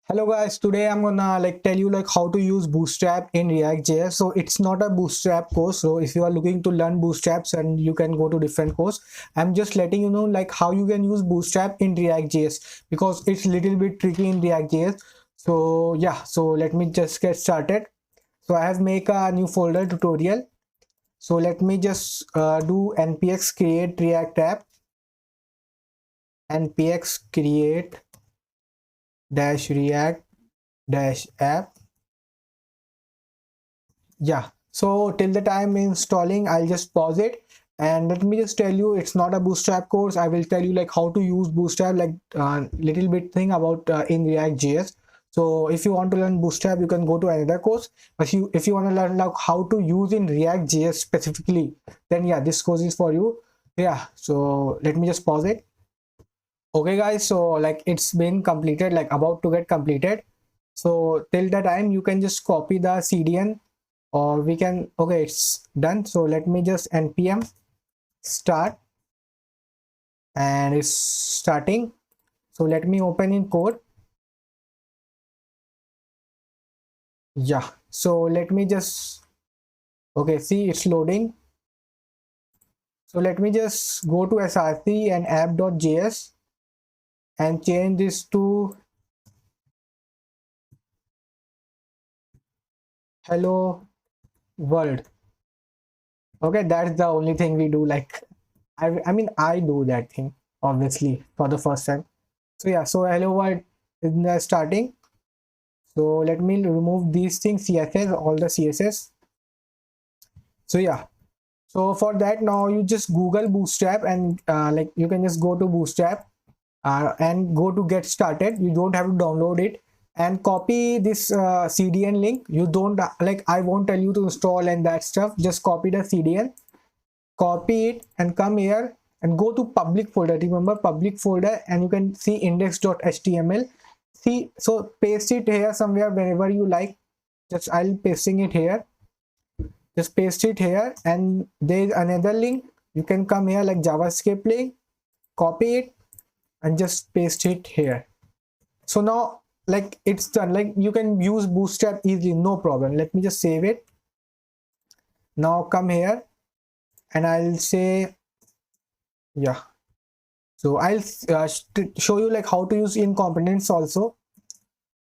Hello guys, today I'm gonna tell you how to use Bootstrap in React.js. So it's not a Bootstrap course. So if you are looking to learn Bootstraps and you can go to different course, I'm just letting you know how you can use Bootstrap in React.js because it's little bit tricky in React.js. So yeah, so let me just get started. So I have make a new folder tutorial. So let me just do npx create React app, npx create dash React dash app. Yeah, so till the time installing, I'll just pause it and let me just tell you, it's not a Bootstrap course. I will tell you how to use Bootstrap, little bit thing about in React.js. So if you want to learn Bootstrap, you can go to another course. But if you want to learn how to use in React.js specifically, then yeah, this course is for you. Yeah, so let me just pause it. Okay guys, so it's been completed, about to get completed. So till the time you can just copy the CDN, or we can, okay, it's done. So let me just npm start, and it's starting. So let me open in code. Yeah, so let me just, okay, see, it's loading. So let me just go to src and app.js and change this to hello world. Okay, that's the only thing we do. I mean, I do that thing obviously for the first time. So yeah, so hello world in the starting. So let me remove these things, css, all the css. So yeah, so for that, now you just google Bootstrap, and you can just go to Bootstrap and go to get started. You don't have to download it, and copy this cdn link. You don't I won't tell you to install and that stuff. Just copy the cdn, copy it, and come here and go to public folder. Remember public folder, and you can see index.html. See, so paste it here somewhere wherever you like. Just I'll pasting it here. Just paste it here, and there is another link. You can come here like javascript link, copy it, and just paste it here. So now it's done. You can use Bootstrap easily, no problem. Let me just save it. Now come here, and I'll say, yeah, so I'll show you how to use in components also.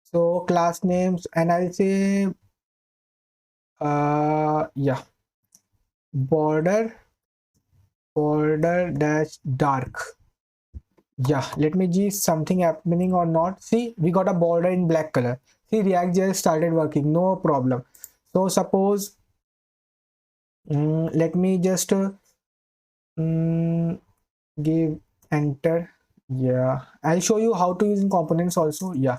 So class names, and I'll say yeah, border dash dark. Yeah, let me see something happening or not. See, we got a border in black color. See, React.js started working, no problem. So suppose, let me just give enter. Yeah, I'll show you how to use in components also. Yeah,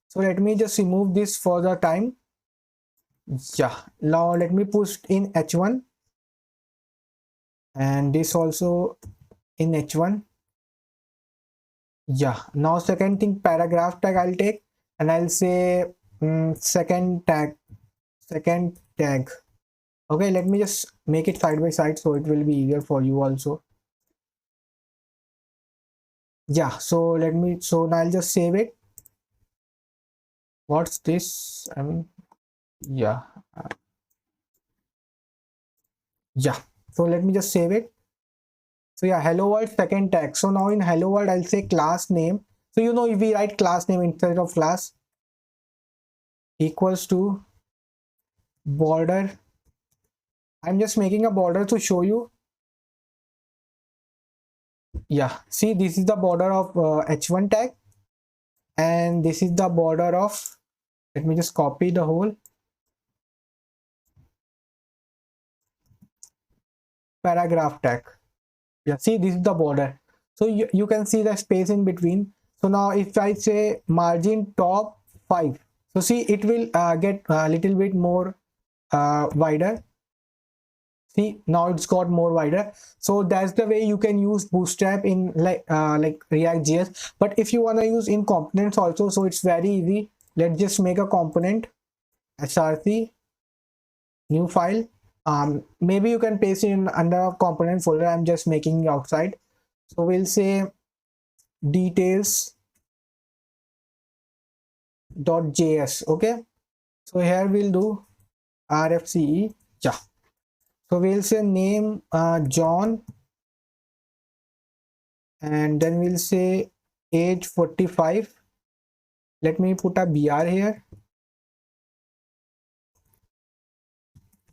so let me just remove this for the time. Yeah, now let me push in h1, and this also in h1. Yeah, now second thing, paragraph tag I'll take, and I'll say second tag. Okay, let me just make it side by side so it will be easier for you also. Yeah, so let me, so now I'll just save it. What's this? I mean, yeah, yeah, so let me just save it. So yeah, hello world second tag. So now in hello world, I'll say class name. So if we write class name instead of class, equals to border. I'm just making a border to show you. Yeah, see, this is the border of h1 tag, and this is the border of, let me just copy the whole paragraph tag. Yeah, see, this is the border. So you can see the space in between. So now if I say margin top 5, so see, it will get a little bit more wider. See, now it's got more wider. So that's the way you can use Bootstrap in React.js. But if you want to use in components also, so it's very easy. Let's just make a component, src new file. Maybe you can paste it in under a component folder. I'm just making outside. So we'll say details .js. Okay, so here we'll do rfce. Yeah, so we'll say name John, and then we'll say age 45. Let me put a br here.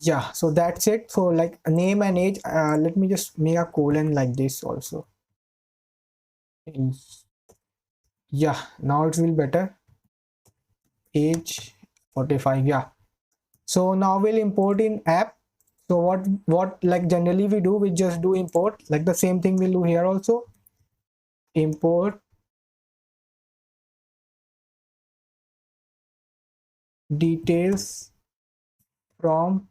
Yeah, so that's it. So like name and age, let me just make a colon like this also. Yeah, now it will better. Age 45. Yeah, so now we'll import in app. So what like generally we do, we just do import, like the same thing we'll do here also. Import details from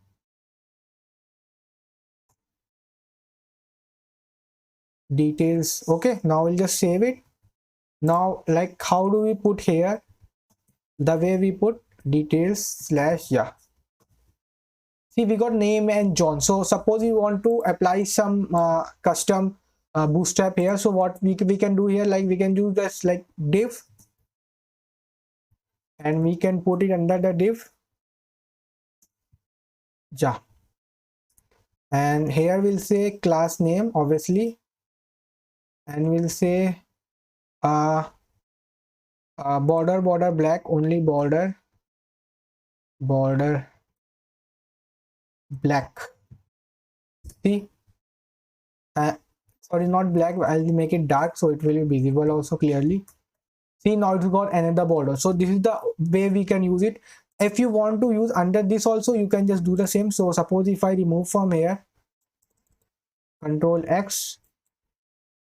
details. Okay, now we'll just save it. Now like how do we put here? The way we put details slash, yeah, see we got name and John. So suppose we want to apply some custom bootstrap here, so what we can do here, like we can do this like div, and we can put it under the div. Yeah, and here we'll say class name obviously, and we'll say uh, border black, only border black. See, uh, sorry, not black, I'll make it dark so it will be visible also clearly. See, now it's got another border. So this is the way we can use it. If you want to use under this also, you can just do the same. So suppose if I remove from here, Control X,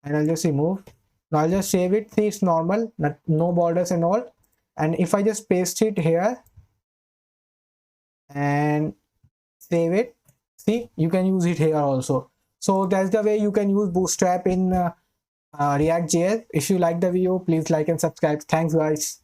and I'll just remove. Now I'll just save it. See, it's normal, no borders and all. And if I just paste it here and save it, see, you can use it here also. So that's the way you can use Bootstrap in React.js. If you like the video, please like and subscribe. Thanks guys.